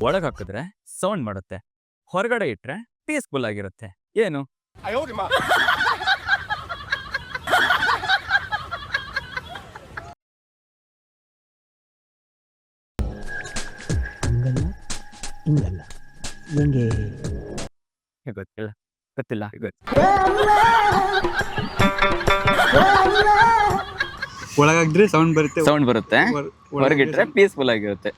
ಒಳಗೆ ಹಾಕಿದ್ರೆ ಸೌಂಡ್ ಮಾಡುತ್ತೆ, ಹೊರಗಡೆ ಇಟ್ರೆ ಪೀಸ್ಫುಲ್ ಆಗಿರುತ್ತೆ. ಏನು? ಹಿಂಗಲ್ಲ ಹೆಂಗೆ ಗೊತ್ತಿಲ್ಲ ಗೊತ್ತಿಲ್ಲ ಒಳಗಾಗಿದ್ರೆ ಸೌಂಡ್ ಬರುತ್ತೆ, ಸೌಂಡ್ ಬರುತ್ತೆ, ಹೊರಗಿಟ್ರೆ ಪೀಸ್ಫುಲ್ ಆಗಿರುತ್ತೆ.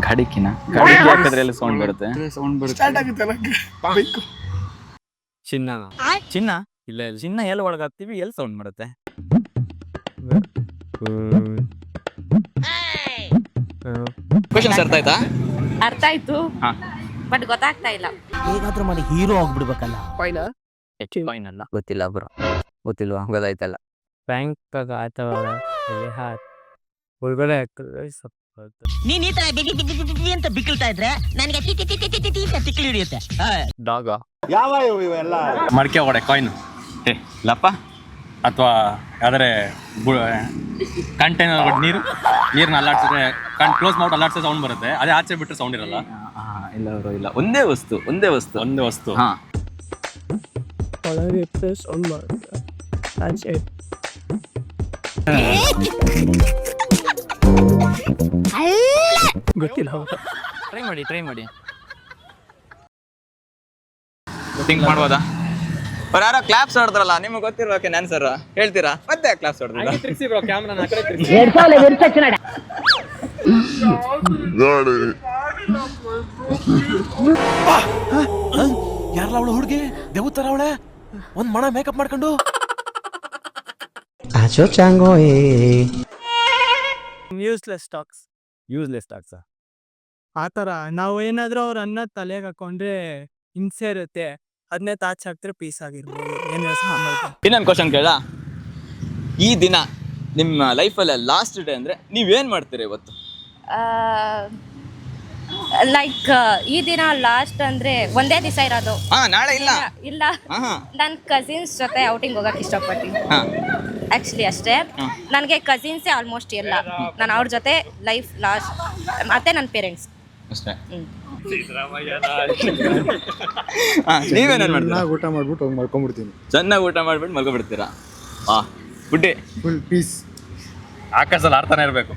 ಗಾಡಿಕಿನ ಗಾಡಿ ಹಾಕಿದ್ರೆ ಸೌಂಡ್ ಬರುತ್ತೆ, ಸೌಂಡ್ ಬರುತ್ತೆ. ಚಿನ್ನ ಚಿನ್ನ ಇಲ್ಲ ಇಲ್ಲ, ಚಿನ್ನ ಎಲ್ಲಿ ಒಳಗಾಗ್ತೀವಿ ಎಲ್ಲಿ ಸೌಂಡ್ ಮಾಡುತ್ತೆ? ಕ್ವೆಶ್ಚನ್ಸ್ ಅರ್ಥ ಆಯ್ತಾ? ಅರ್ಥ ಆಯ್ತು, ಬಟ್ ಗೊತ್ತಾಗ್ತಾ ಇಲ್ಲ. ಹೇಗಾದ್ರೂ ಮಾಡಿ ಹೀರೋ ಆಗ್ಬಿಡ್ಬೇಕಲ್ಲ. ಫೈನ್ ಅಲ್ಲ, ಗೊತ್ತಿಲ್ಲ ಬ್ರೋ, ಗೊತ್ತಿಲ್ವಾ? ಗೊತ್ತಾಯ್ತಲ್ಲ. ಬ್ಯಾಂಕ್ ಅಥವಾ ಒಳಗಡೆ ಹಾಕಿದ್ರೆ ನೀನ್ ಈ ತರ ಬಿಗಿ ಅಂತ ಬಿಕ್ಕಳ್ತಾ ಇದ್ರೆ ನನಗೆ ತಿಕ್ಕಲಿ ಹಿಡಿಯುತ್ತೆ. ಡಾಗ ಮಡಿಕೆ ಒಡೆ ಕಾಯಿನ್ ಲಪ್ಪ ಅಥವಾ ಯಾವ್ದಾರೆ ಕಂಟೈನರ್ ನೀರನ್ನ ಅಲ್ಲಾಡ್ಸಿದ್ರೆ ಕ್ಲೋಸ್ ಮಾಡ್ಬಿಟ್ಟು ಅಲ್ಲಾಡ್ಸಿದ್ರೆ ಸೌಂಡ್ ಬರುತ್ತೆ. ಅದೇ ಆಚೆ ಬಿಟ್ಟರೆ ಸೌಂಡ್ ಇರಲ್ಲ. ಇಲ್ಲ ಬ್ರೋ, ಇಲ್ಲ, ಒಂದೇ ವಸ್ತು ಒಂದೇ ವಸ್ತು. ಹಾ, ಗೊತ್ತಿಲ್ಲ. ಟ್ರೈ ಮಾಡಿ ಥಿಂಕ್ ಮಾಡ್ಬೋದಾ? ಯಾರೋ ಕ್ಲಾಪ್ಸ್ ಹೊಡೆದ್ರಲ್ಲ, ನಿಮ್ಗೆ ಗೊತ್ತಿರ್ಬೇಕೇನು ಆನ್ಸರ್? ಹೇಳ್ತೀರಾ? ಮತ್ತೆ ಕ್ಲಾಪ್ಸ್ ಹೊಡೆದ್ರಲ್ಲ? ಯಾರಲ್ಲ ಅವಳು ಹುಡುಗಿ ದೇವತರ ಅವಳೆ ಒಂದ್ ಮಣ ಮೇಕಪ್ ಮಾಡ್ಕೊಂಡು ಯೂಸ್ಲೆಸ್ ಟಾಕ್ಸ್ ಆ ಥರ ನಾವು ಏನಾದರೂ ಅವ್ರ ಅನ್ನ ತಲೆಗೆ ಹಾಕೊಂಡ್ರೆ ಹಿಂಸೆ ಇರುತ್ತೆ, ಅದನ್ನೇ ತಾಚ್ ಹಾಕ್ತಾರೆ ಪೀಸ್ ಆಗಿರ್ಬೋದು. ಏನು ಇನ್ನೊಂದು ಕ್ವಶನ್ ಕೇಳ, ಈ ದಿನ ನಿಮ್ಮ ಲೈಫಲ್ಲಿ ಲಾಸ್ಟ್ ಡೇ ಅಂದ್ರೆ ನೀವೇನ್ ಮಾಡ್ತೀರಿ ಇವತ್ತು? ಲೈಕ್ ಈ ದಿನ ಲಾಸ್ಟ್ ಅಂದ್ರೆ ಒಂದೇ ದಿವಸ ಇರೋದು. ನಾಳೆ ಇಲ್ಲ. ನನ್ನ ಕಸಿನ್ಸ್ ಜೊತೆ ಔಟಿಂಗ್ ಹೋಗಕ್ಕೆ ಇಷ್ಟಪಡ್ತೀನಿ. ಆ್ಯಕ್ಚುಲಿ ಅಷ್ಟೇ, ನನಗೆ ಕಸಿನ್ಸೇ ಆಲ್ಮೋಸ್ಟ್ ಎಲ್ಲ. ನಾನು ಅವ್ರ ಜೊತೆ ಲೈಫ್ ಲಾಸ್ಟ್, ಮತ್ತೆ ನನ್ನ ಪೇರೆಂಟ್ಸ್ ಅಷ್ಟೇ. ನೀವೇನೇನು ಮಾಡ್ತೀರಾ? ಊಟ ಮಾಡ್ಬಿಟ್ಟು ಮಾಡ್ಕೊಂಡ್ಬಿಡ್ತೀನಿ. ಚೆನ್ನಾಗಿ ಊಟ ಮಾಡ್ಬಿಟ್ಟು ಮಲ್ಕೊಬಿಡ್ತೀರಾ? ಗುಡ್ಡೆ ಫುಲ್ ಪೀಸ್. ಆಕಾಶದಲ್ಲಿ ಆಡ್ತಾನೆ ಇರಬೇಕು.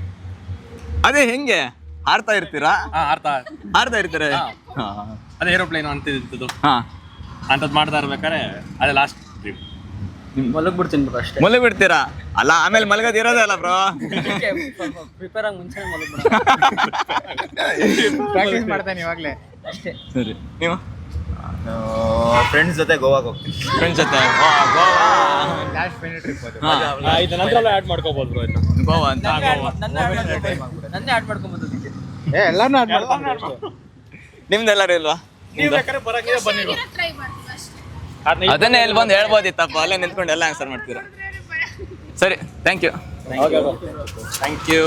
ಅದೇ ಹೆಂಗೆ ಹಾರ್ತಾ ಇರ್ತೀರಾ? ಹಾರ್ತಾ ಇರ್ತಾರೆ. ಅದೇ ಏರೋಪ್ಲೇನ್ ಅಂತಿದ್ದು ಹಾ, ಅಂಥದ್ದು ಮಾಡ್ತಾ ಇರ್ಬೇಕಾದ್ರೆ ಅದೇ ಲಾಸ್ಟ್ ಟ್ರಿಪ್. ಮಲಗ್ಬಿಡ್ತೀನಿ ಬ್ರೋ ಅಷ್ಟೇ. ಮಲಗ್ಬಿಡ್ತೀರಾ? ಅಲ್ಲ, ಆಮೇಲೆ ಮಲಗೋದು ಇರೋದೇ ಅಲ್ಲ ಬ್ರೋ. ಪ್ರಿಪೇರ್ ಆಗಿ ಮುಂಚೆ ಪ್ರಾಕ್ಟೀಸ್ ಮಾಡ್ತಾನೆ ಇವಾಗಲೇ ಅಷ್ಟೇ. ಸರಿ, ನೀವು? ಫ್ರೆಂಡ್ಸ್ ಜೊತೆ ಗೋವಾಗೆ ಹೋಗ್ತೀನಿ. ಫ್ರೆಂಡ್ಸ್ ಜೊತೆ ಗೋವಾ. ಲಾಸ್ಟ್ ಫೈನಲ್ ಟ್ರಿಪ್ ಅದು. ಇದು ನಂತರ ಆ್ಯಡ್ ಮಾಡ್ಕೋಬೋದು ಬ್ರೋ. ಗೋವಾ ಅಂತ ನನ್ನೇ ಆಡ್ ಮಾಡ್ಕೊಂಬೋದು. ಎಲ್ಲಾನು ಆಡ್ ಮಾಡ್ಕೊಂಡು. ನಿಮ್ದೆಲ್ಲರೂ ಇಲ್ವಾ? ಅದನ್ನೇ ಎಲ್ಲಿ ಬಂದು ಹೇಳ್ಬೋದಿತ್ತಪ್ಪ, ಅಲ್ಲೇ ನಿಂತ್ಕೊಂಡು ಎಲ್ಲ ಆನ್ಸರ್ ಮಾಡ್ತೀರಾ. ಸರಿ, ಥ್ಯಾಂಕ್ ಯು.